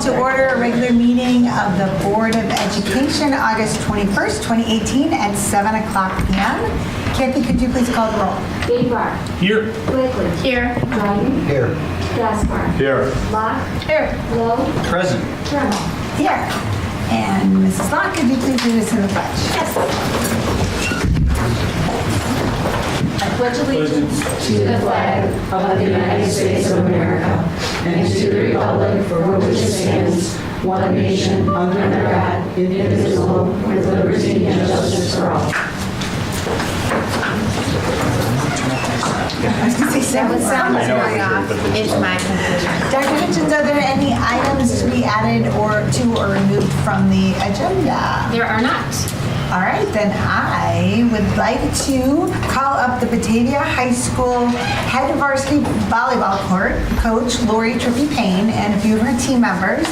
to order a regular meeting of the Board of Education, August 21st, 2018 at 7 o'clock p.m. Kathy, could you please call the roll? Gabar. Here. Blakely. Here. Dryden. Here. Gaspar. Here. Locke. Here. Lowe. Present. Trammell. Here. And Mrs. Locke, could you please lead us in the pledge? Yes. I pledge allegiance to the flag of the United States of America and to the republic for which it stands, one nation, under God, indivisible, with liberty and justice for all. I was going to say That was seven. sounds very off. It's my computer. Dr. Hitchens, are there any items to be added or removed from the agenda? There are not. All right, then I would like to call up the Batavia High School head varsity volleyball coach, Lori Trippy Payne, and a few of her team members.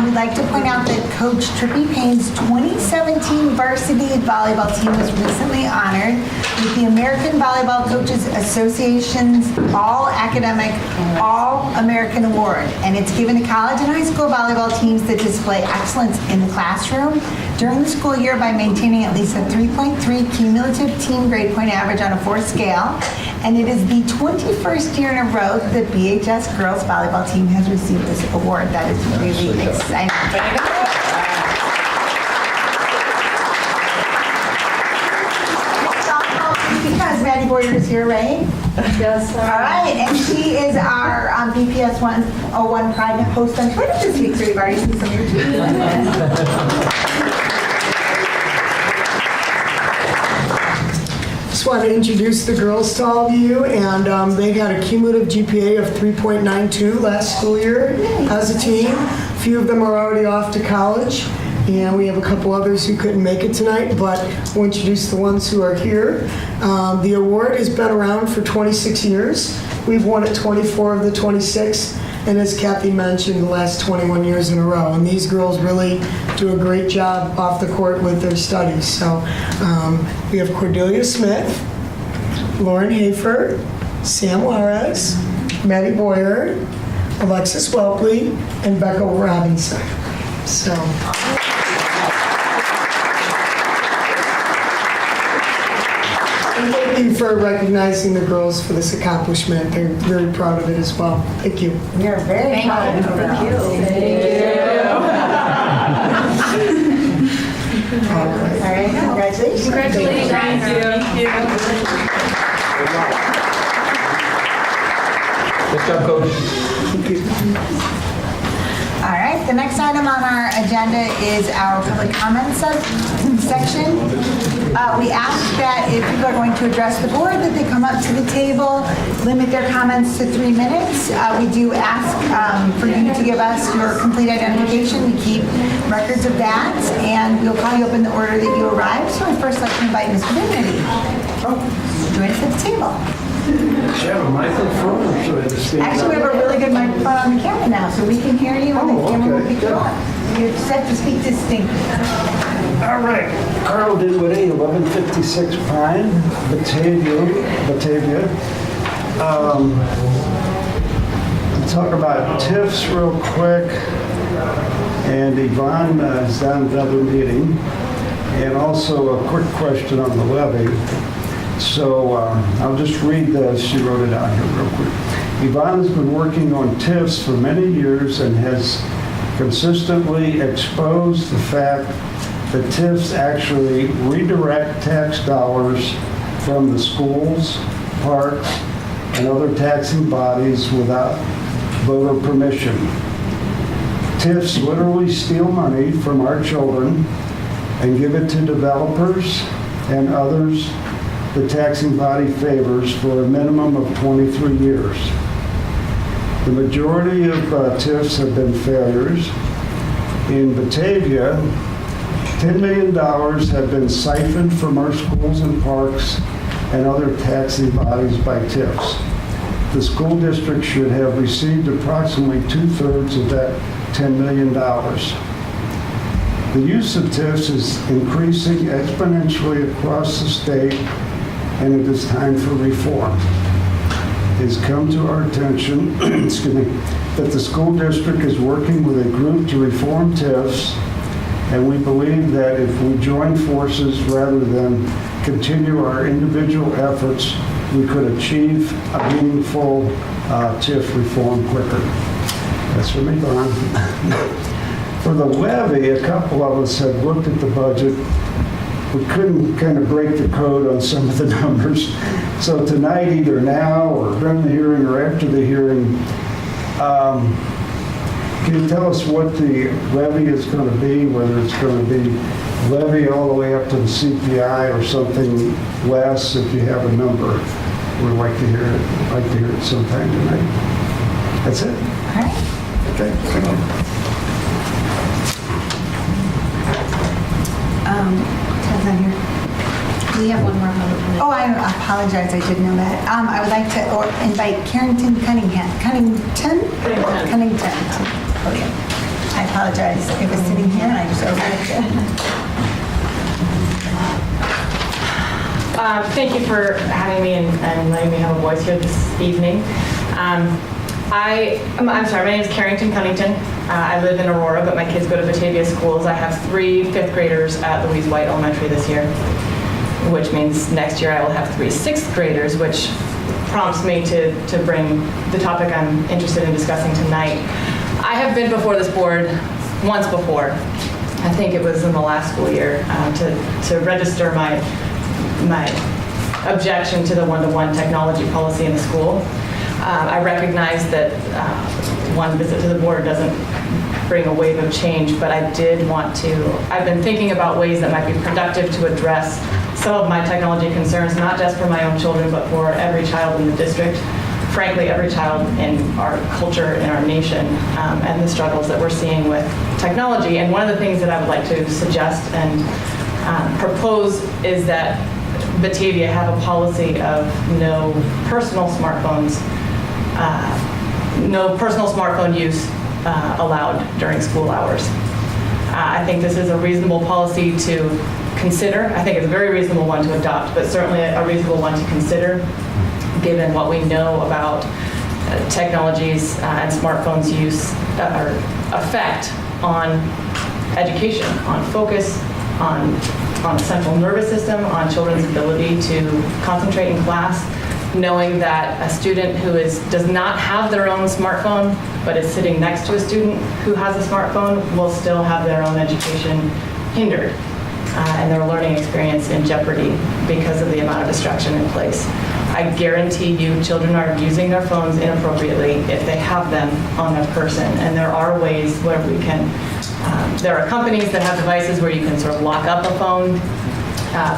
We'd like to point out that Coach Trippy Payne's 2017 varsity volleyball team was recently honored with the American Volleyball Coaches Association's All-Academic, All-American Award. And it's given to college and high school volleyball teams that display excellence in the classroom during the school year by maintaining at least a 3.3 cumulative team grade point average on a 4 scale. And it is the 21st year in a row that the BHS girls volleyball team has received this award. That is really exciting. Because Maddie Boyer is here, right? Yes, sir. All right, and she is our BPS 101 Pride host on Twitter this week, so we've already seen some of your tweets. Just want to introduce the girls to all of you, and they had a cumulative GPA of 3.92 last school year as a team. A few of them are already off to college, and we have a couple others who couldn't make it tonight, but we'll introduce the ones who are here. The award has been around for 26 years. We've won it 24 of the 26, and as Kathy mentioned, the last 21 years in a row. And these girls really do a great job off the court with their studies. So we have Cordelia Smith, Lauren Hafer, Sam Juarez, Maddie Boyer, Alexis Welpley, and Becca Robinson. So. And thank you for recognizing the girls for this accomplishment. They're very proud of it as well. Thank you. We are very proud of you. Thank you. All right, congratulations. Congratulations. Thank you. Good job, Coach. All right, the next item on our agenda is our public comment section. We ask that if people are going to address the board, that they come up to the table, limit their comments to 3 minutes. We do ask for you to give us your complete identification. We keep records of that, and we'll call you up in the order that you arrived. So I'd first like to invite Mr. Dignity to join us at the table. Should have a microphone or should I just stand Actually, we have a really good microphone on the camera now, so we can hear you and the camera will pick you up. You're set to speak distinctly. All right. Carl Dinwiddie, 1156 Pine, Batavia. I'll talk about TIFs real quick. And Yvonne is on another meeting. And also a quick question on the levy. So I'll just read this. She wrote it out here real quick. Yvonne has been working on TIFs for many years and has consistently exposed the fact that TIFs actually redirect tax dollars from the schools, parks, and other taxing bodies without voter permission. TIFs literally steal money from our children and give it to developers and others the taxing body favors for a minimum of 23 years. The majority of TIFs have been failures. In Batavia, $10 million have been siphoned from our schools and parks and other taxing bodies by TIFs. The school district should have received approximately 2/3 of that $10 million. The use of TIFs is increasing exponentially across the state, and it is time for reform. has come to our attention, excuse me, that the school district is working with a group to reform TIFs, and we believe that if we join forces rather than continue our individual efforts, we could achieve a meaningful TIF reform quicker. That's from me, Don. For the levy, a couple of us have looked at the budget. We couldn't kind of break the code on some of the numbers. So tonight, either now or during the hearing or after the hearing, can you tell us what the levy is going to be, whether it's going to be levy all the way up to the CPI or something less if you have a number? We'd like to hear it. I'd like to hear it sometime tonight. That's it. All right. Okay, thank you. Ted's on here. We have one more public. Oh, I apologize, I didn't know that. I would like to invite Carrington Cunnington? Okay. I apologize, it was sitting here and I just overlooked it. Thank you for having me and letting me have a voice here this evening. I'm sorry, my name is Carrington Cunnington. I live in Aurora, but my kids go to Batavia schools. I have 3 5th graders at Louise White Elementary this year, which means next year I will have 3 6th graders, which prompts me to bring the topic I'm interested in discussing tonight. I have been before this board once before. I think it was in the last school year to register my objection to the one-to-one technology policy in the school. I recognize that one visit to the board doesn't bring a wave of change, but I did want to, I've been thinking about ways that might be productive to address some of my technology concerns, not just for my own children, but for every child in the district, frankly, every child in our culture, in our nation, and the struggles that we're seeing with technology. And one of the things that I would like to suggest and propose is that Batavia have a policy of no personal smartphone use allowed during school hours. I think this is a reasonable policy to consider. I think it's a very reasonable one to adopt, but certainly a reasonable one to consider, given what we know about technologies and smartphones use or effect on education, on focus, on the central nervous system, on children's ability to concentrate in class, knowing that a student who does not have their own smartphone, but is sitting next to a student who has a smartphone will still have their own education hindered and their learning experience in jeopardy because of the amount of distraction in place. I guarantee you children are using their phones inappropriately if they have them on their person, and there are ways where we can there are companies that have devices where you can sort of lock up a phone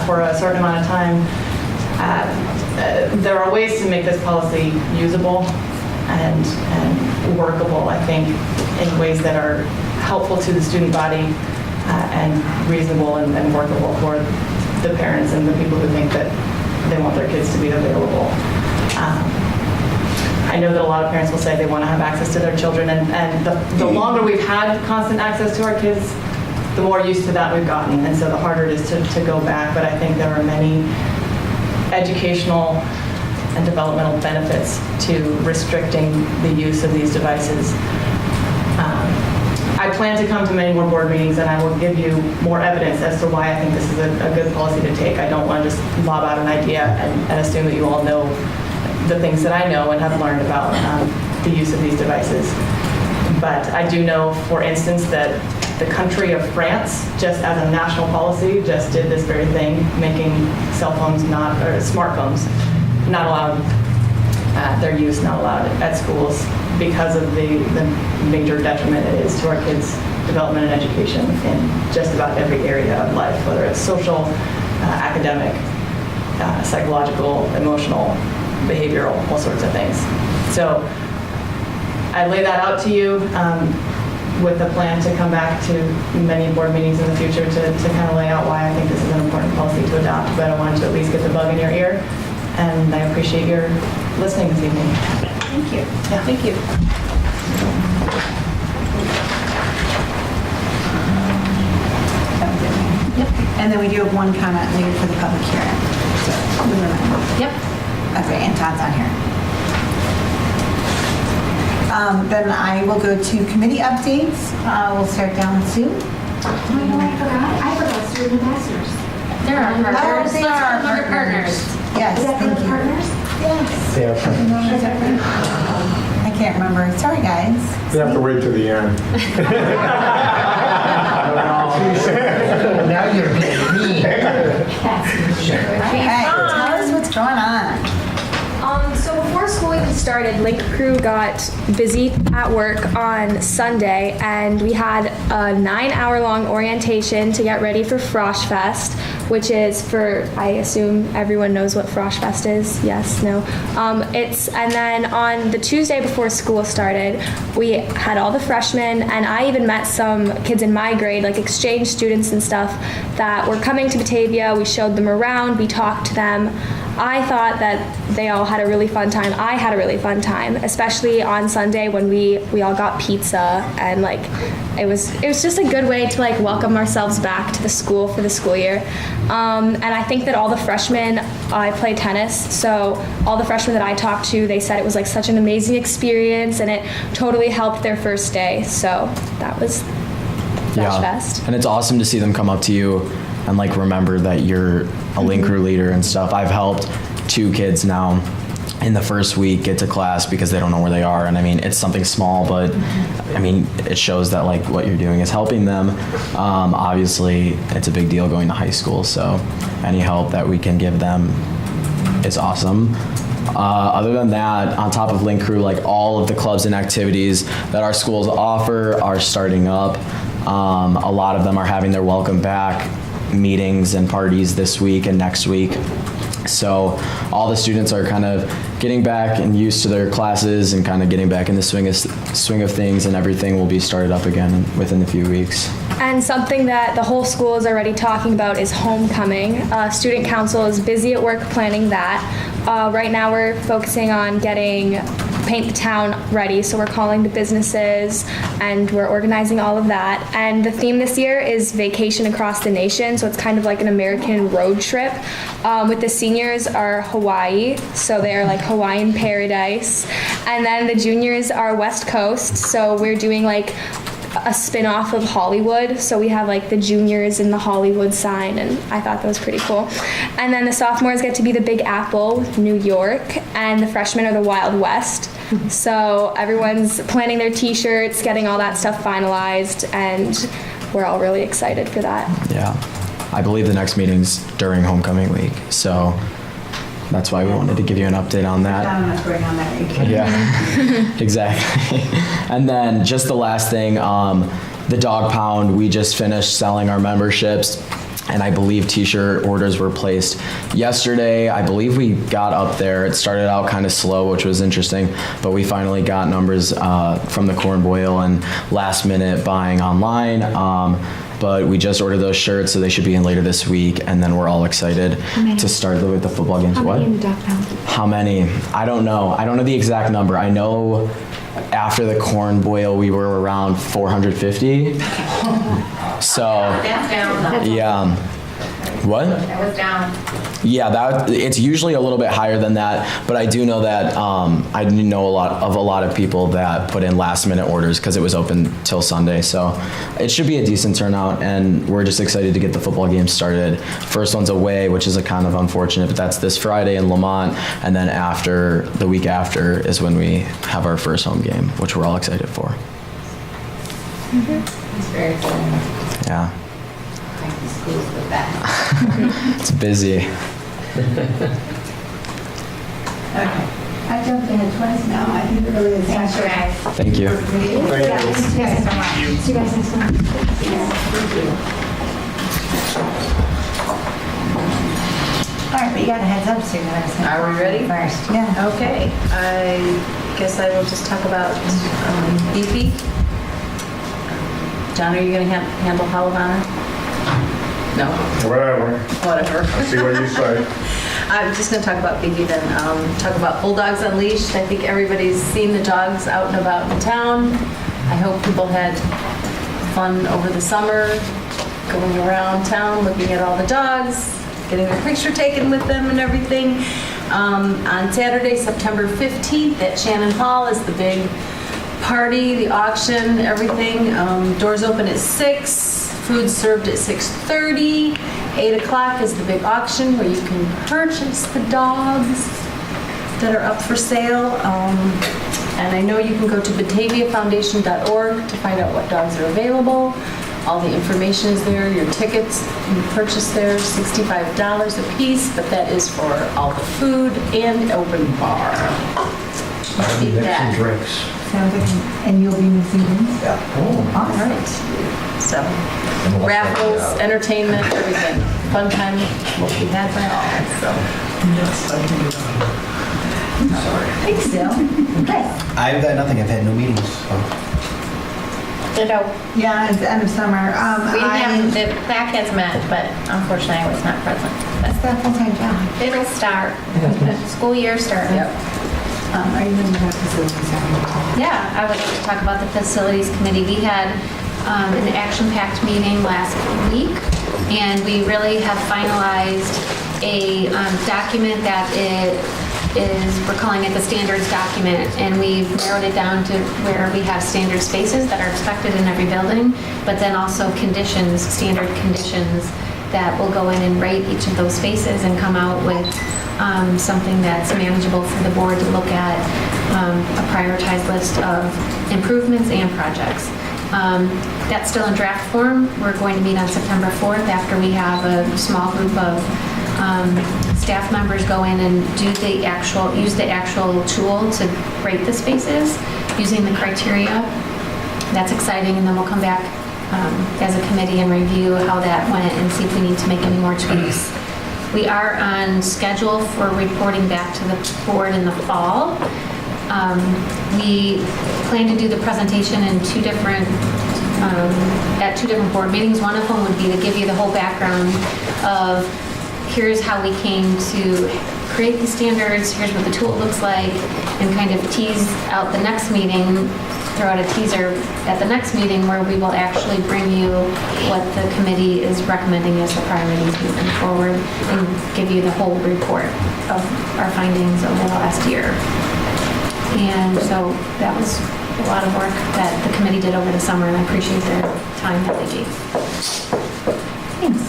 for a certain amount of time. There are ways to make this policy usable and workable, I think, in ways that are helpful to the student body and reasonable and workable for the parents and the people who think that they want their kids to be available. I know that a lot of parents will say they want to have access to their children, and the longer we've had constant access to our kids, the more used to that we've gotten, and so the harder it is to go back. But I think there are many educational and developmental benefits to restricting the use of these devices. I plan to come to many more board meetings, and I will give you more evidence as to why I think this is a good policy to take. I don't want to just lob out an idea and assume that you all know the things that I know and have learned about the use of these devices. But I do know, for instance, that the country of France, just as a national policy, just did this very thing, making cell phones or smartphones not allowed, their use not allowed at schools because of the major detriment it is to our kids' development and education in just about every area of life, whether it's social, academic, psychological, emotional, behavioral, all sorts of things. So I lay that out to you with a plan to come back to many board meetings in the future to kind of lay out why I think this is an important policy to adopt, but I wanted to at least get the bug in your ear, and I appreciate your listening this evening. Thank you. Yeah, thank you. Yep. And then we do have one comment later for the public hearing. So, we remember. Yep. Okay, and Todd's on here. Then I will go to committee updates. We'll start down with Sue. Oh, you know, I forgot student ambassadors. There are partners. There are partners. Yes, Is that thank the you. partners? Yes. I can't remember. Sorry, guys. We have to wait till the end. Now you're getting me. Hey, tell us what's going on. So before school even started, Link Crew got busy at work on Sunday, and we had a 9-hour-long orientation to get ready for Frosh Fest, which is for, I assume everyone knows what Frosh Fest is. Yes, no. And then on the Tuesday before school started, we had all the freshmen, and I even met some kids in my grade, like exchange students and stuff, that were coming to Batavia. We showed them around, we talked to them. I thought that they all had a really fun time. I had a really fun time, especially on Sunday when we all got pizza, and like it was just a good way to like welcome ourselves back to the school for the school year. And I think that all the freshmen, I play tennis, so all the freshmen that I talked to, they said it was like such an amazing experience, and it totally helped their first day. So that was Frosh Fest. And it's awesome to see them come up to you and like remember that you're a Link Crew leader and stuff. I've helped 2 kids now in the first week get to class because they don't know where they are. And I mean, it's something small, but I mean, it shows that like what you're doing is helping them. Obviously, it's a big deal going to high school, so any help that we can give them is awesome. Other than that, on top of Link Crew, like all of the clubs and activities that our schools offer are starting up. A lot of them are having their welcome back meetings and parties this week and next week. So all the students are kind of getting back and used to their classes and kind of getting back in the swing of things, and everything will be started up again within a few weeks. And something that the whole school is already talking about is homecoming. Student council is busy at work planning that. Right now we're focusing on getting Paint the Town ready, so we're calling the businesses and we're organizing all of that. And the theme this year is Vacation Across the Nation, so it's kind of like an American road trip. With the seniors are Hawaii, so they're like Hawaiian paradise. And then the juniors are West Coast, so we're doing like a spin-off of Hollywood, so we have like the juniors in the Hollywood sign, and I thought that was pretty cool. And then the sophomores get to be the Big Apple with New York, and the freshmen are the Wild West. So everyone's planning their t-shirts, getting all that stuff finalized, and we're all really excited for that. Yeah, I believe the next meeting's during homecoming week, so that's why we wanted to give you an update on that. Yeah, exactly. And then just the last thing, the Dog Pound, we just finished selling our memberships, and I believe t-shirt orders were placed yesterday. I believe we got up there. It started out kind of slow, which was interesting, but we finally got numbers from the Corn Boil and last minute buying online. But we just ordered those shirts, so they should be in later this week, and then we're all excited to start with the football games. How What? many in the Dog Pound? How many? I don't know. I don't know the exact number. I know after the Corn Boil, we were around 450. So, yeah. What? That was down. Yeah, it's usually a little bit higher than that, but I do know that I know a lot of people that put in last minute orders because it was open till Sunday. So it should be a decent turnout, and we're just excited to get the football game started. First one's away, which is a kind of unfortunate, but that's this Friday in Lamont, and then the week after is when we have our first home game, which we're all excited for. It's very exciting. Yeah. Thank the schools for that. It's busy. Okay. I jumped ahead twice now. I think it really is. Thanks, you guys. Thank you. Thank you guys so much. See you guys next time. All right, but you got a heads up soon. That I was gonna Are we ready? First, yeah. Okay, I guess I will just talk about BP. John, are you going to handle Hall of Honor? No? Whatever. Whatever. I see what you say. I'm just going to talk about BP then. Talk about Bulldogs Unleashed. I think everybody's seen the dogs out and about in town. I hope people had fun over the summer, going around town, looking at all the dogs, getting their picture taken with them and everything. On Saturday, September 15th at Shannon Hall is the big party, the auction, everything. Doors open at 6, food served at 6:30. 8 o'clock is the big auction where you can purchase the dogs that are up for sale. And I know you can go to bataviafoundation.org to find out what dogs are available. All the information is there. Your tickets you purchase there, $65 a piece, but that is for all the food and open bar. Eat that. drinks. Sounds like, and you'll be missing them? Yeah. All right. So, raffles, entertainment, everything. Fun time will be had by all. So, Thanks, Dale. Okay. I've got nothing. I've had no meetings. So. Yeah, it's the end of summer. We didn't have, the PAC has met, but unfortunately I was not present. That's that full-time job. It'll start, school year starting. yep. Are you going to have facilities? Yeah, I would like to talk about the facilities committee. We had an action-packed meeting last week, and we really have finalized a document that we're calling it the standards document, and we've narrowed it down to where we have standard spaces that are expected in every building, but then also conditions, standard conditions that will go in and rate each of those spaces and come out with something that's manageable for the board to look at, a prioritized list of improvements and projects. That's still in draft form. We're going to meet on September 4th after we have a small group of staff members go in and use the actual tool to rate the spaces using the criteria. That's exciting, and then we'll come back as a committee and review how that went and see if we need to make any more tweaks. We are on schedule for reporting back to the board in the fall. We plan to do the presentation in at two different board meetings. One of them would be to give you the whole background of here's how we came to create the standards, here's what the tool looks like, and kind of tease out the next meeting, throw out a teaser at the next meeting where we will actually bring you what the committee is recommending as the priorities moving forward and give you the whole report of our findings over the last year. And so that was a lot of work that the committee did over the summer, and I appreciate their time that they gave. Thanks.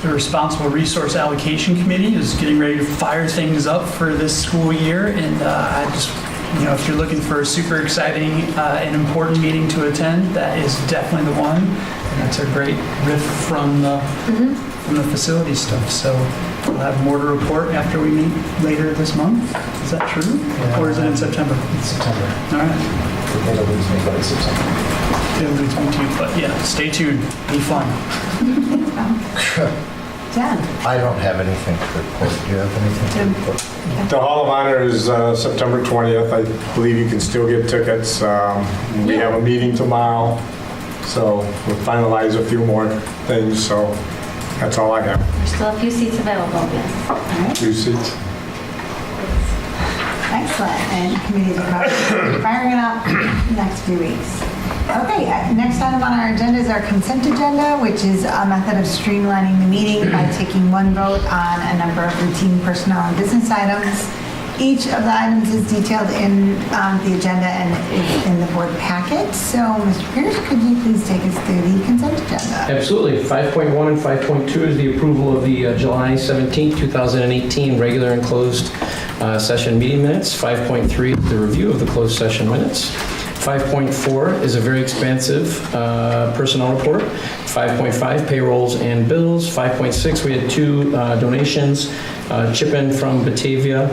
The Responsible Resource Allocation Committee is getting ready to fire things up for this school year, and I just, if you're looking for a super exciting and important meeting to attend, that is definitely the one. And that's a great riff from the facility stuff. So we'll have more to report after we meet later this month. Is that true? Yeah. Or is it in September? It's September. All right. It'll lose me, but it's September. It'll lose me too, but yeah, stay tuned. Be fun. Jen? I don't have anything to report. Do you have anything to report? The Hall of Honor is September 20th. I believe you can still get tickets. We have a meeting tomorrow, so we'll finalize a few more things, so that's all I have. There's still a few seats available, yes. 2 seats. Excellent. And committees are probably firing it up next few weeks. Okay, next item on our agenda is our consent agenda, which is a method of streamlining the meeting by taking one vote on a number of routine personnel and business items. Each of the items is detailed in the agenda and is in the board packet. So, Mr. Pierce, could you please take us through the consent agenda? Absolutely. 5.1 and 5.2 is the approval of the July 17, 2018 regular and closed session meeting minutes. 5.3 is the review of the closed session minutes. 5.4 is a very expansive personnel report. 5.5, payrolls and bills. 5.6, we had 2 donations. Chip in from Batavia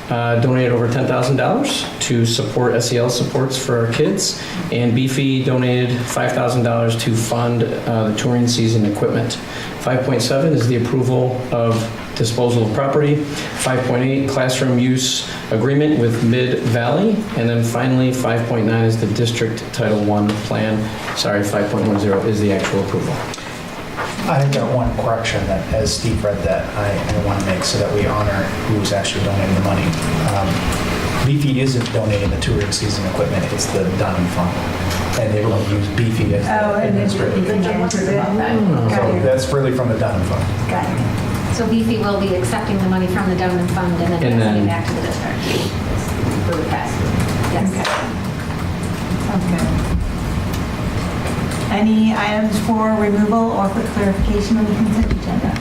donated over $10,000 to support SEL supports for our kids. And Beefy donated $5,000 to fund the touring season equipment. 5.7 is the approval of disposal of property. 5.8, classroom use agreement with Mid-Valley. And then finally, 5.9 is the district Title I plan. Sorry, 5.10 is the actual approval. I've got one correction that, as Steve read that, I want to make so that we honor who's actually donating the money. Beefy isn't donating the touring season equipment, it's the Dunham Fund. And they will use Beefy as the administrative. So that's really from the Dunham Fund. Got it. So Beefy will be accepting the money from the Dunham Fund and then sending it back to the district. For the past. Yes. Sounds good. Any items for removal or for clarification on the consent agenda?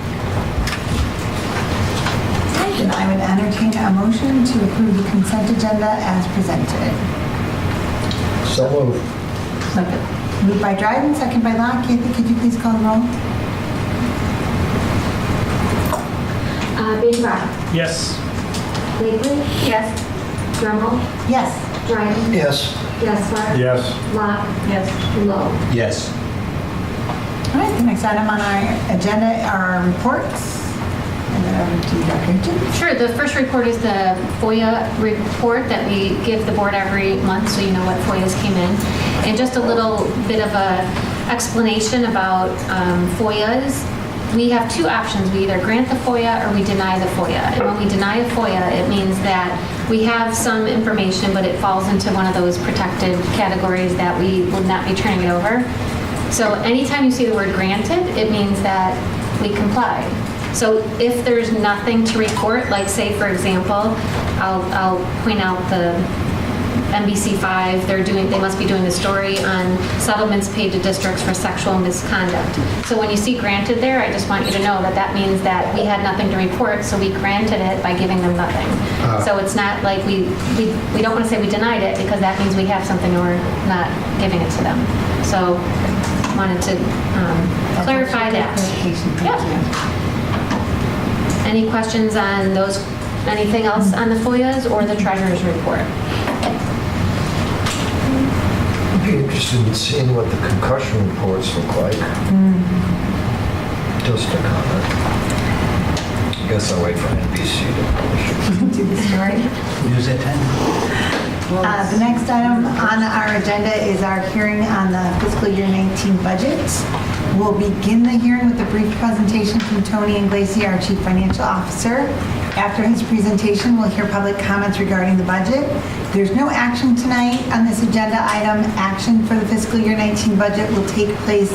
Then I would entertain a motion to approve the consent agenda as presented. So moved. Moved by Dryden, second by Locke. Kathy, could you please call the roll? Beaver, Yes. Blakely. Yes. Drumble. Yes. Dryden. Yes. Gessler. Yes. Locke. Yes. Lowe. Yes. All right, the next item on our agenda are our reports. And then over to you, Dr. Hitchens. Sure, the first report is the FOIA report that we give the board every month, so you know what FOIAs came in. And just a little bit of a explanation about FOIAs. We have two options. We either grant the FOIA or we deny the FOIA. And when we deny a FOIA, it means that we have some information, but it falls into one of those protected categories that we will not be turning it over. So anytime you see the word granted, it means that we complied. So if there's nothing to report, like say, for example, I'll point out the NBC5, they must be doing the story on settlements paid to districts for sexual misconduct. So when you see granted there, I just want you to know that that means that we had nothing to report, so we granted it by giving them nothing. So it's not like we don't want to say we denied it, because that means we have something and we're not giving it to them. So wanted to clarify that. Clarification, thank you. Any questions on those, anything else on the FOIAs or the treasurer's report? I'd be interested in seeing what the concussion reports look like. Just a comment. I guess I'll wait for NBC to. Do the story. Use it then. The next item on our agenda is our hearing on the fiscal year 19 budget. We'll begin the hearing with a brief presentation from Tony Inglesi, our Chief Financial Officer. After his presentation, we'll hear public comments regarding the budget. There's no action tonight on this agenda item. Action for the fiscal year 19 budget will take place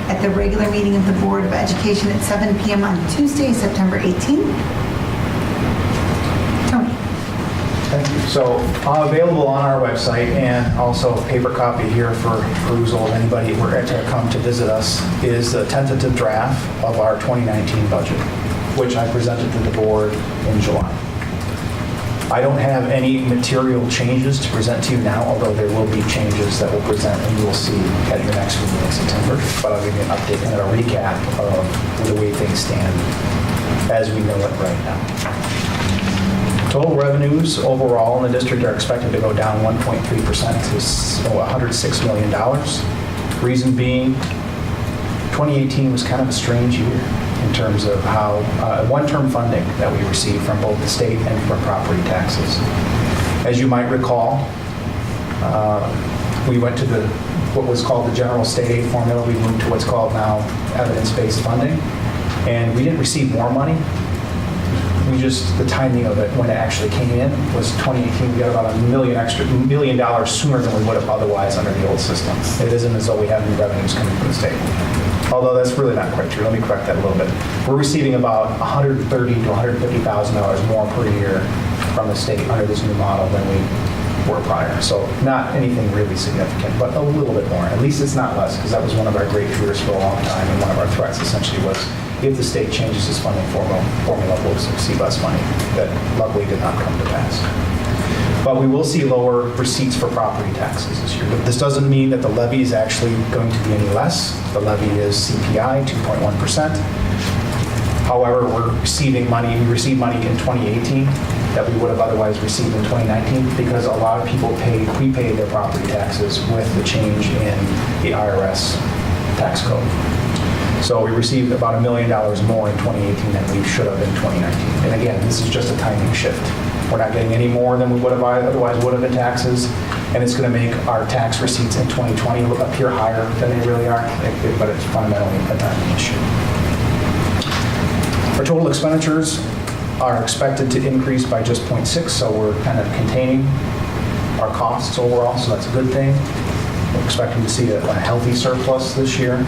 at the regular meeting of the Board of Education at 7 p.m. on Tuesday, September 18th. Tony. Thank you. So available on our website, and also a paper copy here for perusal of anybody who were to come to visit us, is the tentative draft of our 2019 budget, which I presented to the board in July. I don't have any material changes to present to you now, although there will be changes that we'll present and you will see at your next meeting in September. But I'll give you an update and a recap of the way things stand as we know it right now. Total revenues overall in the district are expected to go down 1.3% to $106 million. Reason being, 2018 was kind of a strange year in terms of how one-term funding that we received from both the state and from property taxes. As you might recall, we went to what was called the general state aid formula. We moved to what's called now evidence-based funding, and we didn't receive more money. The timing of it when it actually came in was 2018. We got about $1 million sooner than we would have otherwise under the old system. It isn't as though we have new revenues coming from the state. Although that's really not quite true. Let me correct that a little bit. We're receiving about $130,000 to $150,000 more per year from the state under this new model than we were prior. So not anything really significant, but a little bit more. At least it's not less, because that was one of our great fears for a long time, and one of our threats essentially was if the state changes its funding formula, we'll see less money. That luckily did not come to pass. But we will see lower receipts for property taxes this year. This doesn't mean that the levy is actually going to be any less. The levy is CPI, 2.1%. However, we received money in 2018 that we would have otherwise received in 2019 because a lot of people prepaid their property taxes with the change in the IRS tax code. So we received about $1 million more in 2018 than we should have in 2019. And again, this is just a timing shift. We're not getting any more than we would have otherwise would have in taxes, and it's going to make our tax receipts in 2020 appear higher than they really are, but it's fundamentally a timing issue. Our total expenditures are expected to increase by just 0.6, so we're kind of containing our costs overall, so that's a good thing. We're expecting to see a healthy surplus this year.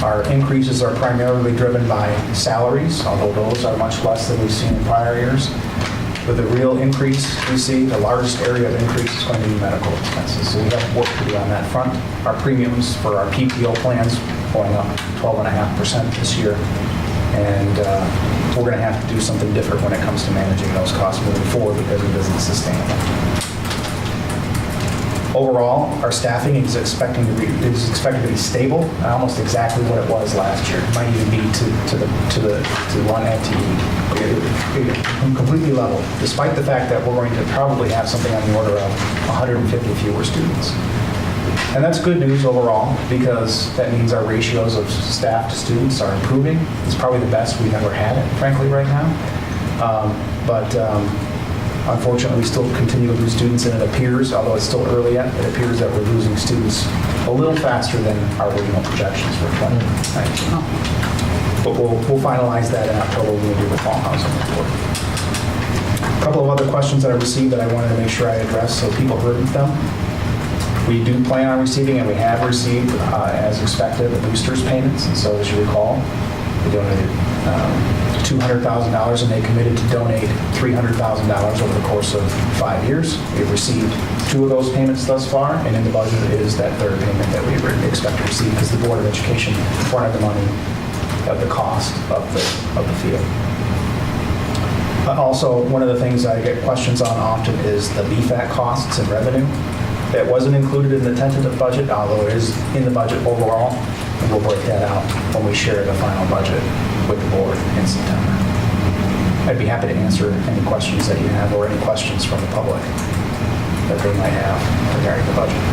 Our increases are primarily driven by salaries, although those are much less than we've seen in prior years. But the real increase we see, the largest area of increase is going to be medical expenses. So we have work to do on that front. Our premiums for our PPO plans going up 12.5% this year. And we're going to have to do something different when it comes to managing those costs moving forward because it isn't sustainable. Overall, our staffing is expected to be stable, almost exactly what it was last year. It might even be to one FTE, completely level, despite the fact that we're going to probably have something on the order of 150 fewer students. And that's good news overall because that means our ratios of staff to students are improving. It's probably the best we've ever had it, frankly, right now. Unfortunately, we still continue to lose students, and it appears, although it's still early yet, it appears that we're losing students a little faster than our original projections for 2019. But we'll finalize that in October when we do the fall housing report. A couple of other questions that I received that I wanted to make sure I addressed so people heard them. We do plan on receiving, and we have received, as expected, the boosters payments. And so, as you recall, we donated $200,000, and they committed to donate $300,000 over the course of 5 years. We've received 2 of those payments thus far, and in the budget is that third payment that we expect to receive because the Board of Education fronted the money of the cost of the field. Also, one of the things I get questions on often is the BFAC costs and revenue. That wasn't included in the tentative budget, although it is in the budget overall. And we'll break that out when we share the final budget with the board in September. I'd be happy to answer any questions that you have or any questions from the public that they might have regarding the budget.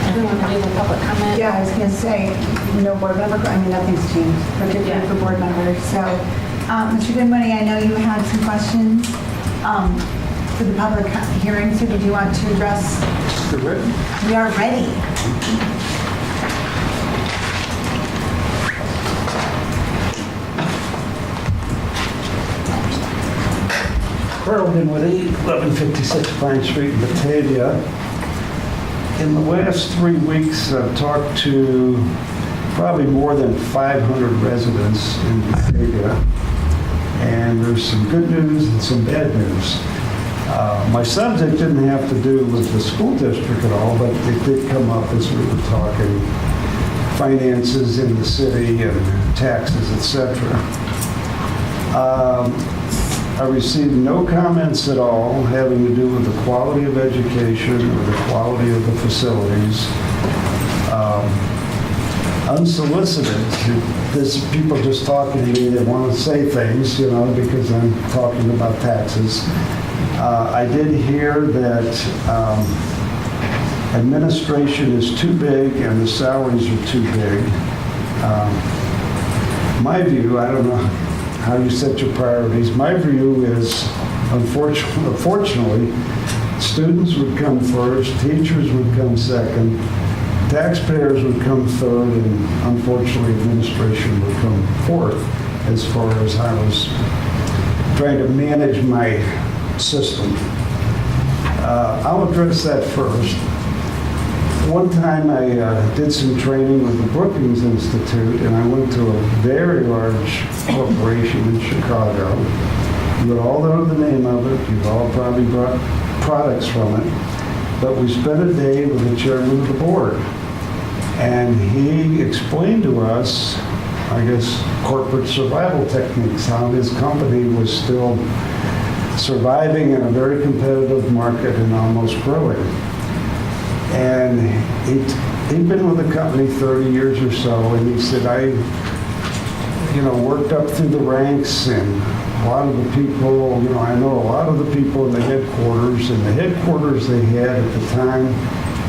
Everyone want to do the public comment? Yeah, I was going to say, no board member, nothing's changed, particularly for board members. So, Mr. Goodmoney, I know you had some questions for the public hearing, so did you want to address? We are ready. Carl Dinwiddie, 1156 Pine Street, Batavia. In the last 3 weeks, I've talked to probably more than 500 residents in Batavia, and there's some good news and some bad news. My subject didn't have to do with the school district at all, but it did come up as we were talking finances in the city and taxes, etc. I received no comments at all having to do with the quality of education or the quality of the facilities. Unsolicited, there's people just talking to me that want to say things, because I'm talking about taxes. I did hear that administration is too big and the salaries are too big. My view, I don't know how you set your priorities. My view is, unfortunately, students would come first, teachers would come second, taxpayers would come third, and unfortunately, administration would come fourth as far as I was trying to manage my system. I'll address that first. One time I did some training with the Brookings Institute, and I went to a very large corporation in Chicago. You all know the name of it. You've all probably bought products from it. But we spent a day with the chairman of the board, and he explained to us, I guess, corporate survival techniques, how his company was still surviving in a very competitive market and almost growing. And he'd been with the company 30 years or so, and he said, I worked up through the ranks, and a lot of the people, I know a lot of the people in the headquarters, and the headquarters they had at the time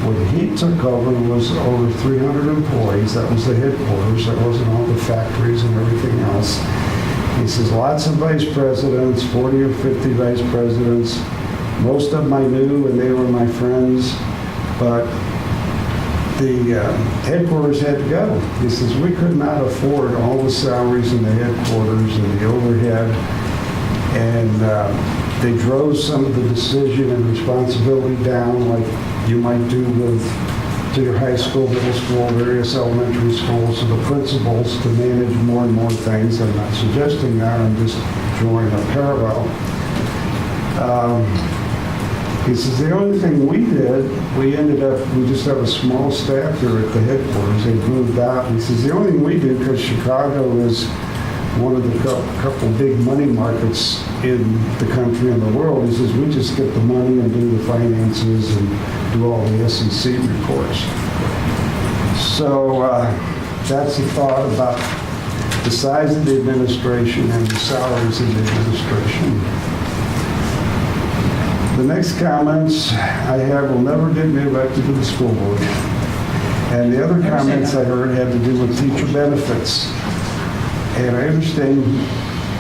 when he took over was over 300 employees. That was the headquarters. That wasn't all the factories and everything else. He says, lots of vice presidents, 40 or 50 vice presidents. Most of them I knew, and they were my friends. But the headquarters had to go. He says, we could not afford all the salaries in the headquarters and the overhead. And they drove some of the decision and responsibility down, like you might do with to your high school, middle school, various elementary schools, and the principals to manage more and more things. I'm not suggesting that, I'm just drawing a parallel. He says, the only thing we did, we just have a small staff here at the headquarters. They've moved out. He says, the only thing we do, because Chicago is one of the couple big money markets in the country and the world, he says, we just get the money and do the finances and do all the SEC reports. So that's a thought about the size of the administration and the salaries of the administration. The next comments I have will never get me elected to the school board. And the other comments I heard had to do with teacher benefits. And I understand,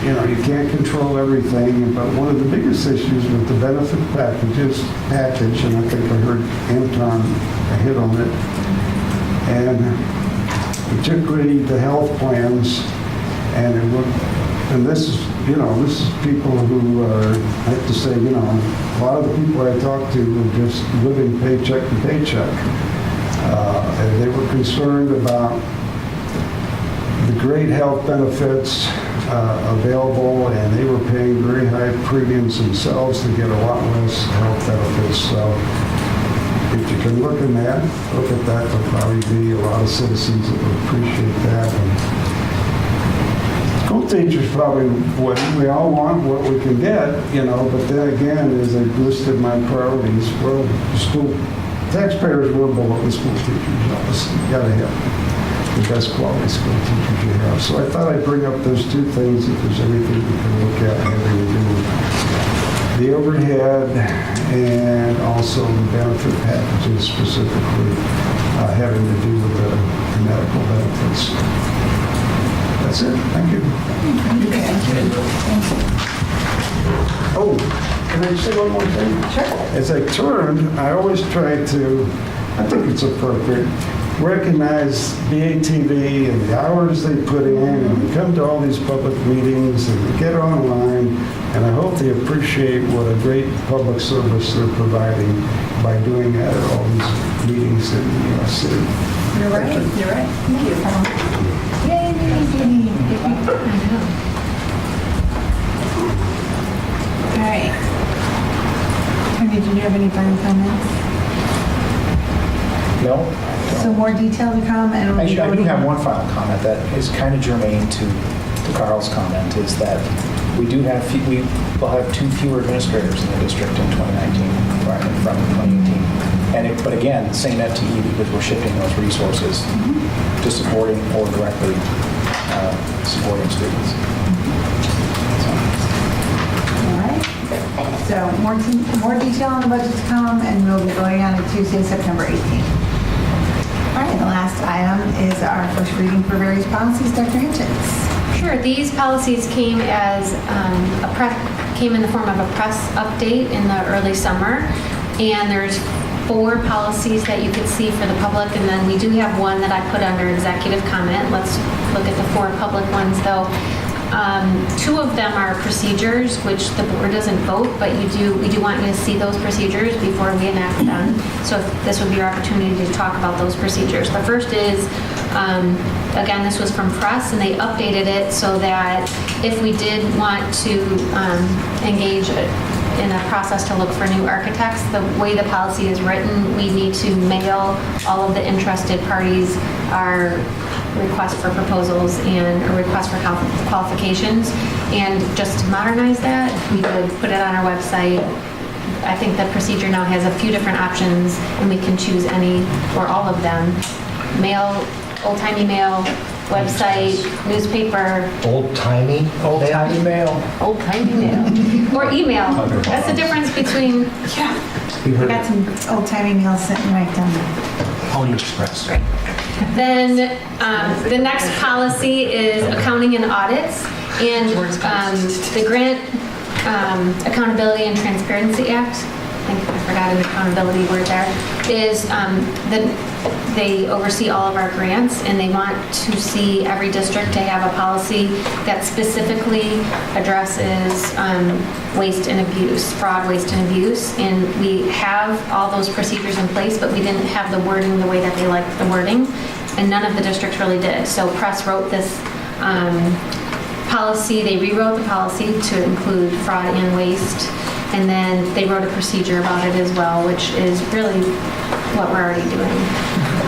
you can't control everything, but one of the biggest issues with the benefit package, and I think I heard Anton hit on it, and particularly the health plans, and this is people who are, I have to say, a lot of the people I talked to were just living paycheck to paycheck. And they were concerned about the great health benefits available, and they were paying very high premiums themselves to get a lot less health benefits. So if you can look at that, there'll probably be a lot of citizens that would appreciate that. And school teachers probably would. We all want what we can get, but then again, as I listed my priorities, well, school taxpayers were below the school teachers. Obviously, you got to have the best quality school teachers you have. So I thought I'd bring up those two things if there's anything we can look at having to do with the overhead and also the benefit packages, specifically having to do with the medical benefits. That's it. Thank you. Oh, can I say one more thing? Sure. As I turn, I always try to, I think it's appropriate, recognize BATV and the hours they put in, and they come to all these public meetings and they get online, and I hope they appreciate what a great public service they're providing by doing that at all these meetings in the city. You're right. Thank you. Yay. All right. Tony, did you have any final comments? No? So more detail to come, and Actually, I do have one final comment that is kind of germane to Carl's comment, is that we will have 2 fewer administrators in the district in 2019 from 2018. But again, same FTE, because we're shifting those resources to supporting or directly supporting students. All right. So more detail on the budget to come, and we'll be going on Tuesday, September 18th. All right, the last item is our first reading for various policies. Dr. Hitchens. Sure. These policies came as came in the form of a press update in the early summer, and there's 4 policies that you could see for the public, and then we do have one that I put under executive comment. Let's look at the 4 public ones, though. 2 of them are procedures, which the board doesn't vote, but we do want you to see those procedures before we enact them. So this would be your opportunity to talk about those procedures. The first is, again, this was from press, and they updated it so that if we did want to engage in a process to look for new architects, the way the policy is written, we need to mail all of the interested parties our request for proposals and a request for qualifications. And just to modernize that, we would put it on our website. I think the procedure now has a few different options, and we can choose any or all of them. Mail, old-timey mail, website, newspaper. Old-timey mail. Old-timey mail. Or email. That's the difference between, I got some old-timey meals sitting right down there. Pony Express. right. Then the next policy is accounting and audits. And the Grant Accountability and Transparency Act I forgot an accountability word there, is that they oversee all of our grants, and they want to see every district to have a policy that specifically addresses waste and abuse, fraud, waste, and abuse. And we have all those procedures in place, but we didn't have the wording the way that they liked the wording, and none of the districts really did. So Press wrote this policy, they rewrote the policy to include fraud and waste, and then they wrote a procedure about it as well, which is really what we're already doing.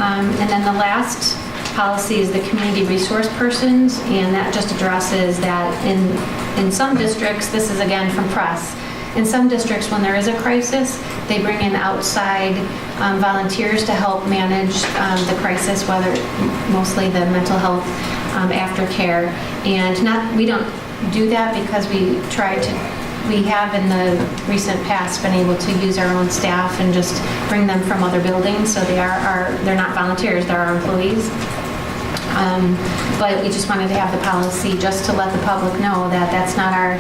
And then the last policy is the community resource persons, and that just addresses that in some districts, this is again from Press, in some districts when there is a crisis, they bring in outside volunteers to help manage the crisis, whether mostly the mental health aftercare. And we don't do that because we have in the recent past been able to use our own staff and just bring them from other buildings, so they're not volunteers, they're our employees. But we just wanted to have the policy just to let the public know that that's not our,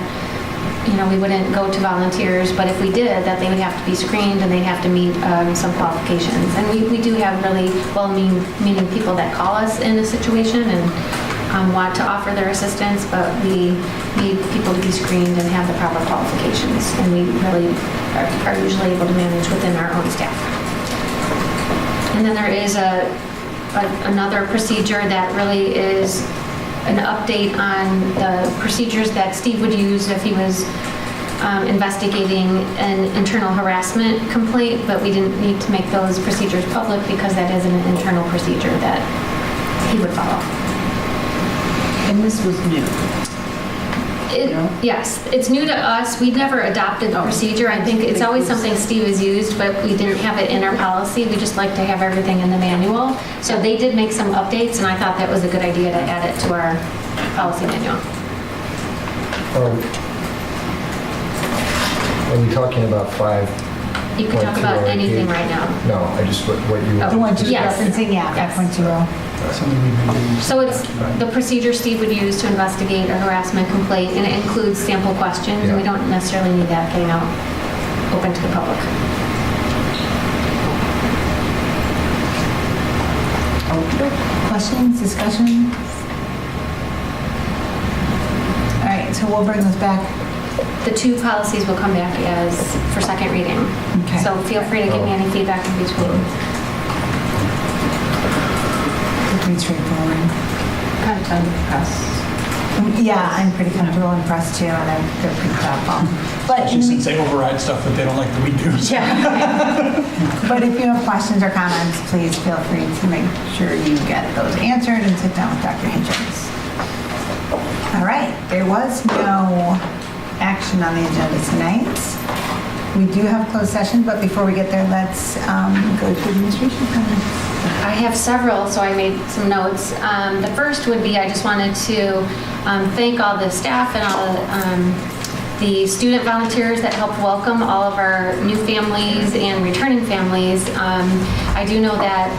we wouldn't go to volunteers, but if we did, that they would have to be screened and they'd have to meet some qualifications. And we do have really well-meaning people that call us in a situation and want to offer their assistance, but we need people to be screened and have the proper qualifications. And we really are usually able to manage within our own staff. And then there is another procedure that really is an update on the procedures that Steve would use if he was investigating an internal harassment complaint, but we didn't need to make those procedures public because that is an internal procedure that he would follow. And this was new. Yes, it's new to us. We never adopted the procedure. I think it's always something Steve has used, but we didn't have it in our policy. We just like to have everything in the manual. So they did make some updates, and I thought that was a good idea to add it to our policy manual. Are we talking about 5? You can talk about anything right now. No, I just, what you... The one you're Yes. referencing, yeah, Yes. 5.20. Something we've been doing. So it's the procedure Steve would use to investigate a harassment complaint, and it includes sample questions, and we don't necessarily need that getting out open to the public. Questions, discussions? All right, so we'll bring this back. The two policies will come back as for second reading. Okay. So feel free to give me any feedback in between. Pretty straightforward. Kind of done with Press. Yeah, I'm pretty comfortable in Press too, and they're pretty thoughtful. But Especially since they override stuff that they don't like that we do. So. But if you have questions or comments, please feel free to make sure you get those answered and sit down with Dr. Hitchens. All right, there was no action on the agenda tonight. We do have closed session, but before we get there, let's go to administration comments. I have several, so I made some notes. The first would be I just wanted to thank all the staff and all the student volunteers that helped welcome all of our new families and returning families. I do know that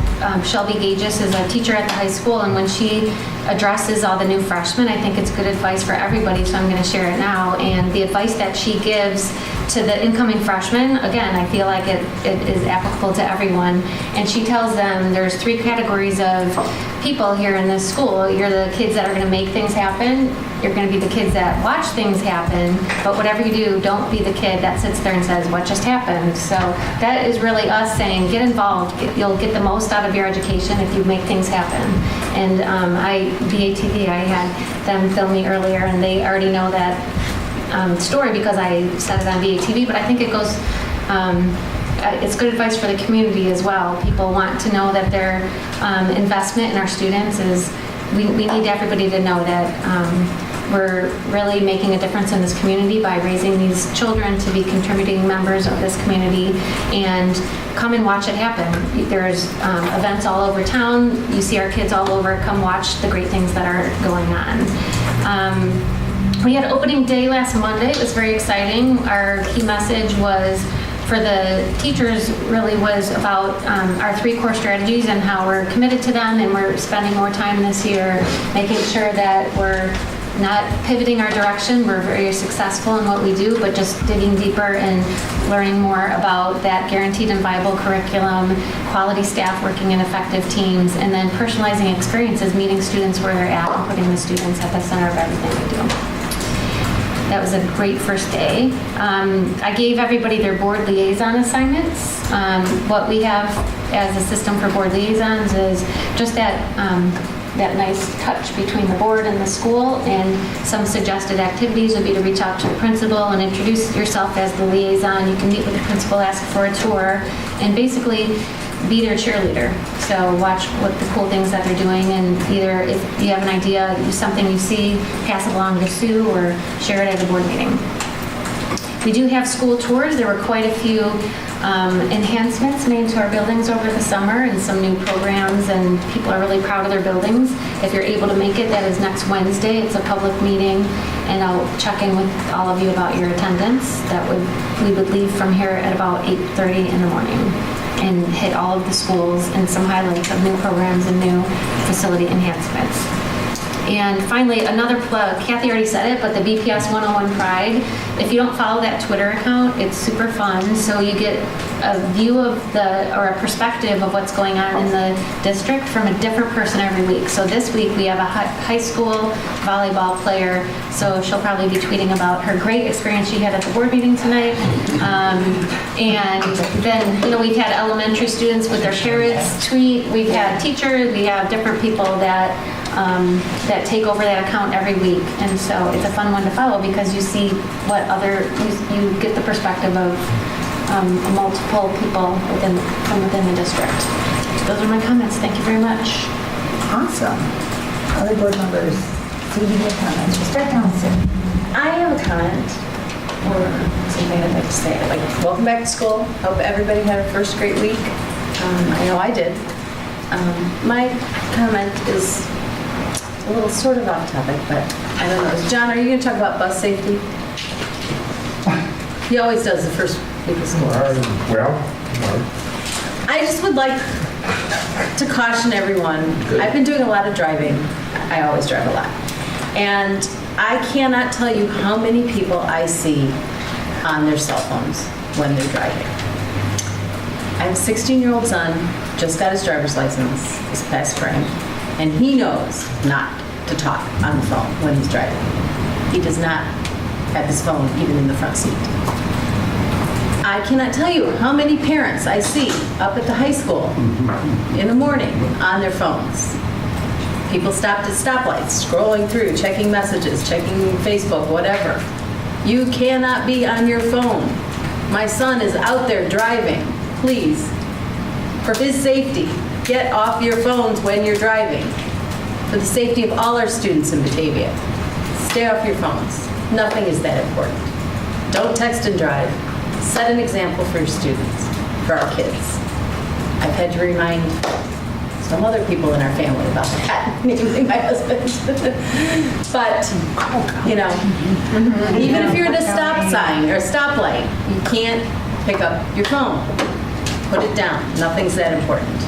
Shelby Gages is a teacher at the high school, and when she addresses all the new freshmen, I think it's good advice for everybody, so I'm going to share it now. And the advice that she gives to the incoming freshmen, again, I feel like it is applicable to everyone. And she tells them there's 3 categories of people here in this school. You're the kids that are going to make things happen. You're going to be the kids that watch things happen. But whatever you do, don't be the kid that sits there and says, what just happened? So that is really us saying, get involved. You'll get the most out of your education if you make things happen. And BATV, I had them film me earlier, and they already know that story because I said it on BATV, but I think it goes, it's good advice for the community as well. People want to know that their investment in our students is, we need everybody to know that we're really making a difference in this community by raising these children to be contributing members of this community, and come and watch it happen. There's events all over town. You see our kids all over. Come watch the great things that are going on. We had opening day last Monday. It was very exciting. Our key message was for the teachers really was about our 3 core strategies and how we're committed to them, and we're spending more time this year making sure that we're not pivoting our direction. We're very successful in what we do, but just digging deeper and learning more about that guaranteed and viable curriculum, quality staff working in effective teams, and then personalizing experiences, meeting students where they're at and putting the students at the center of everything we do. That was a great first day. I gave everybody their board liaison assignments. What we have as a system for board liaisons is just that nice touch between the board and the school, and some suggested activities would be to reach out to the principal and introduce yourself as the liaison. You can meet with the principal, ask for a tour, and basically be their cheerleader. So watch what the cool things that they're doing, and either if you have an idea, something you see, pass it along to Sue or share it at a board meeting. We do have school tours. There were quite a few enhancements made to our buildings over the summer and some new programs, and people are really proud of their buildings. If you're able to make it, that is next Wednesday. It's a public meeting, and I'll check in with all of you about your attendance. We would leave from here at about 8:30 in the morning and hit all of the schools and some highlights of new programs and new facility enhancements. And finally, another plug, Kathy already said it, but the BPS 101 Pride, if you don't follow that Twitter account, it's super fun. So you get a view of or a perspective of what's going on in the district from a different person every week. So this week we have a high school volleyball player, so she'll probably be tweeting about her great experience she had at the board meeting tonight. And then, we've had elementary students with their parents tweet. We've had teachers, we have different people that take over that account every week, and so it's a fun one to follow because you see what you get the perspective of multiple people from within the district. Those are my comments. Thank you very much. Awesome. Other board members, do you have comments? We'll start down soon. I have a comment, or something I'd like to say. Welcome back to school. Hope everybody had a first great week. I know I did. My comment is a little sort of off topic, but I don't know. John, are you going to talk about bus safety? He always does the first week of school. I just would like to caution everyone. I've been doing a lot of driving. I always drive a lot. And I cannot tell you how many people I see on their cell phones when they're driving. I have a 16-year-old son, just got his driver's license this past spring, and he knows not to talk on the phone when he's driving. He does not have his phone even in the front seat. I cannot tell you how many parents I see up at the high school in the morning on their phones. People stopped at stoplights, scrolling through, checking messages, checking Facebook, whatever. You cannot be on your phone. My son is out there driving. Please, for his safety, get off your phones when you're driving. For the safety of all our students in Batavia, stay off your phones. Nothing is that important. Don't text and drive. Set an example for your students, for our kids. I've had to remind some other people in our family about that, namely my husband. But, even if you're at a stop sign or a stoplight, you can't pick up your phone. Put it down. Nothing's that important.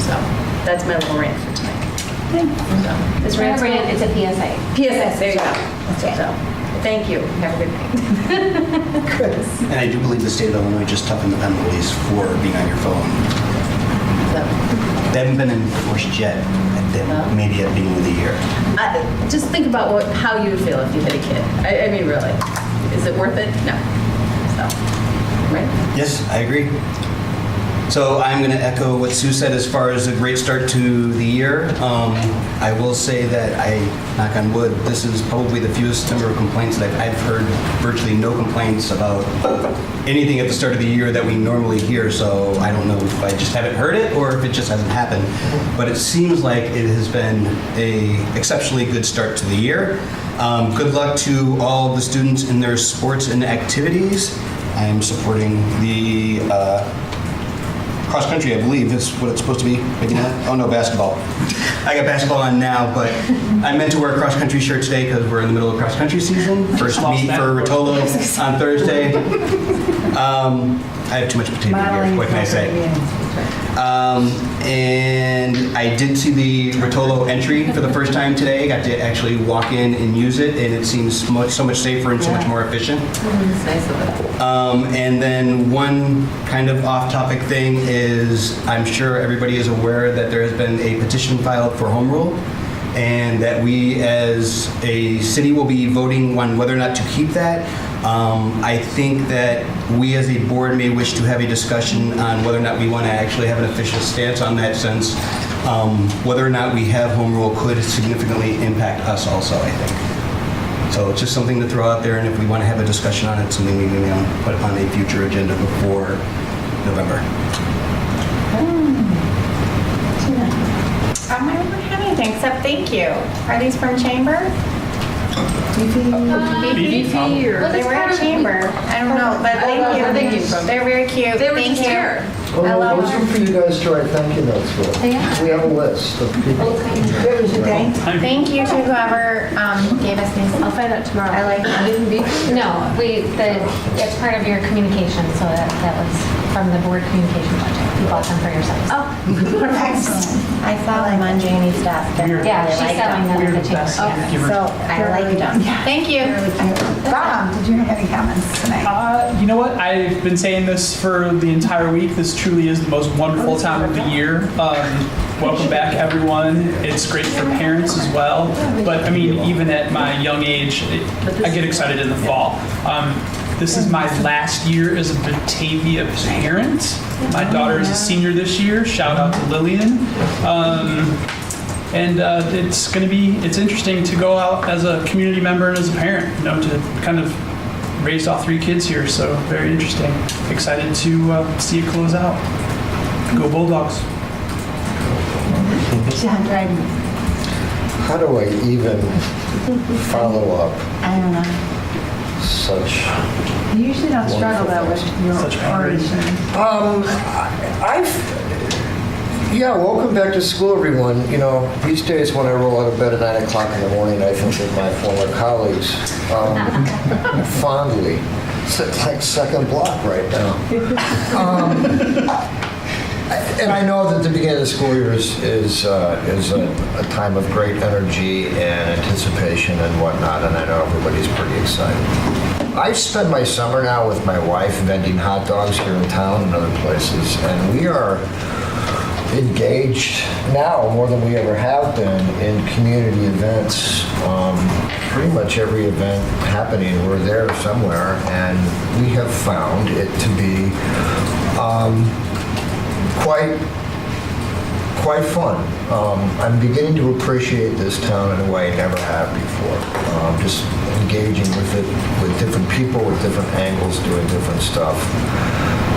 So, that's my little rant for tonight. It's a PSA. PSA, there you go. So, thank you. Have a good night. And I do believe the state of Illinois just toughened the penalties for being on your phone. They haven't been enforced yet, maybe at the beginning of the year. Just think about how you would feel if you hit a kid. I mean, really. Is it worth it? No. So, right? Yes, I agree. So I'm going to echo what Sue said as far as a great start to the year. I will say that knock on wood, this is probably the fewest number of complaints that I've heard, virtually no complaints about anything at the start of the year that we normally hear. So I don't know if I just haven't heard it or if it just hasn't happened. But it seems like it has been an exceptionally good start to the year. Good luck to all the students in their sports and activities. I am supporting the cross country, I believe, is what it's supposed to be. Maybe not. Oh no, basketball. I got basketball on now, but I meant to wear a cross country shirt today because we're in the middle of cross country season. First meet for Rotolo on Thursday. I have too much potato here. What can I say? And I did see the Rotolo entry for the first time today. Got to actually walk in and use it, and it seems so much safer and so much more efficient. It's nice of it. And then one kind of off-topic thing is I'm sure everybody is aware that there has been a petition filed for home rule, and that we as a city will be voting on whether or not to keep that. I think that we as a board may wish to have a discussion on whether or not we want to actually have an official stance on that, since whether or not we have home rule could significantly impact us also, I think. So it's just something to throw out there, and if we want to have a discussion on it, something we may put on a future agenda before November. I don't have anything except thank you. Are these from Chamber? Beefy, or they were at Chamber. I don't know, but thank you. They're very cute. They were Thank just you. here. I love Those are for you guys to write thank you notes for. Yeah. We have a list of people. Thank you to whoever gave us these. I'll find out tomorrow. I like them. No, it's part of your communication, so that was from the board communication budget. You bought them for yourselves. Oh, excellent. I saw them on Janie's desk. and I Yeah, really she's liked selling them at the chamber. Okay, Give her- so I like them. Thank you. Bob, did you have any comments tonight? You know what? I've been saying this for the entire week. This truly is the most wonderful time of the year. Welcome back, everyone. It's great for parents as well. But I mean, even at my young age, I get excited in the fall. This is my last year as a Batavia parent. My daughter is a senior this year. Shout out to Lillian. And it's interesting to go out as a community member and as a parent, to kind of raise all 3 kids here. So very interesting. Excited to see it close out. Go Bulldogs. John Dryden. How do I even follow up I don't know. such? You usually don't struggle though with your oration. Welcome back to school, everyone. These days when I roll out of bed at 9 o'clock in the morning, I think of my former colleagues fondly. It's like second block right now. And I know that the beginning of the school year is a time of great energy and anticipation and whatnot, and I know everybody's pretty excited. I've spent my summer now with my wife vending hot dogs here in town and other places, and we are engaged now more than we ever have been in community events. Pretty much every event happening, we're there somewhere, and we have found it to be quite fun. I'm beginning to appreciate this town in a way I never have before. Just engaging with it, with different people, with different angles, doing different stuff.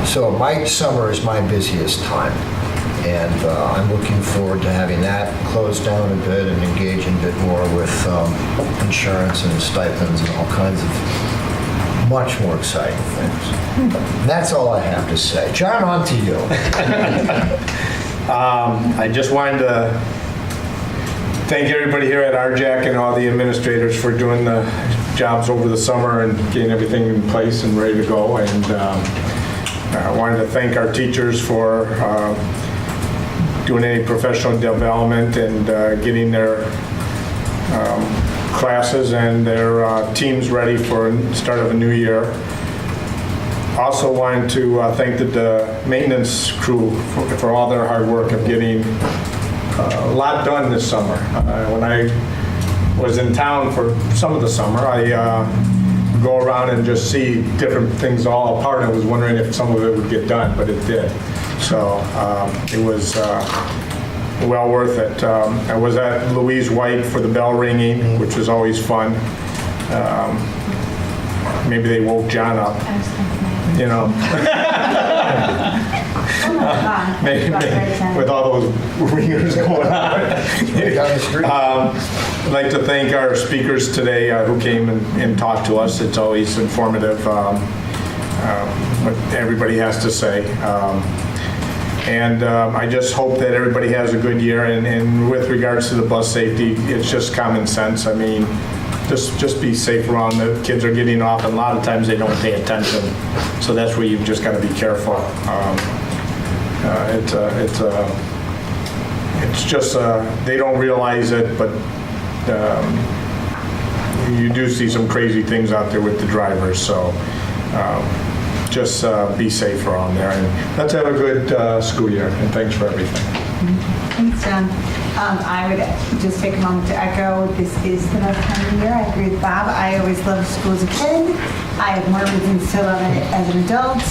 So my summer is my busiest time, and I'm looking forward to having that close down a bit and engaging a bit more with insurance and stipends and all kinds of much more exciting things. That's all I have to say. John, on to you. I just wanted to thank everybody here at RJAC and all the administrators for doing the jobs over the summer and getting everything in place and ready to go. And I wanted to thank our teachers for doing any professional development and getting their classes and their teams ready for the start of a new year. Also wanted to thank the maintenance crew for all their hard work of getting a lot done this summer. When I was in town for some of the summer, I go around and just see different things all apart. I was wondering if some of it would get done, but it did. So it was well worth it. I was at Louise White for the bell ringing, which was always fun. Maybe they woke John up. Maybe with all those ringers going on. I'd like to thank our speakers today who came and talked to us. It's always informative what everybody has to say. And I just hope that everybody has a good year. And with regards to the bus safety, it's just common sense. I mean, just be safe around. The kids are getting off, and a lot of times they don't pay attention. So that's where you've just got to be careful. It's just, they don't realize it, but you do see some crazy things out there with the drivers, so just be safe around there. And let's have a good school year, and thanks for everything. Thanks, John. I would just take a moment to echo, this is the best time of the year. I agree with Bob. I always loved school as a kid. I have more reasons to love it as an adult.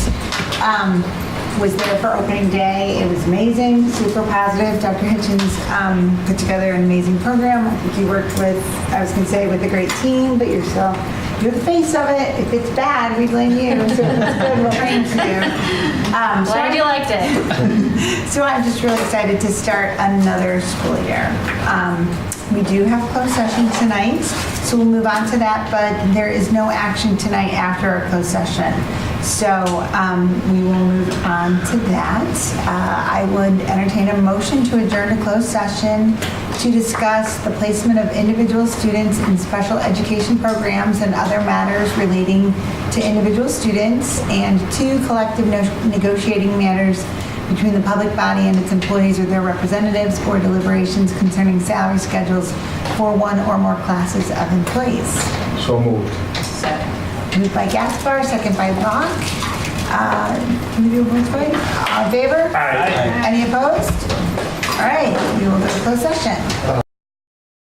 Was there for opening day. It was amazing, super positive. Dr. Hitchens put together an amazing program. I think you worked with, I was going to say, with a great team, but you're the face of it. If it's bad, we blame you. So if it's good, we'll thank you. Glad you liked it. So I'm just really excited to start another school year. We do have closed session tonight, so we'll move on to that, but there is no action tonight after our closed session. So we will move on to that. I would entertain a motion to adjourn to closed session to discuss the placement of individual students in special education programs and other matters relating to individual students, and 2 collective negotiating matters between the public body and its employees or their representatives, or deliberations concerning salary schedules for 1 or more classes of employees. So moved. Moved by Gaspar, second by Rock. Can we do a voice vote? All in favor? Aye. Any opposed? All right, we will go to closed session.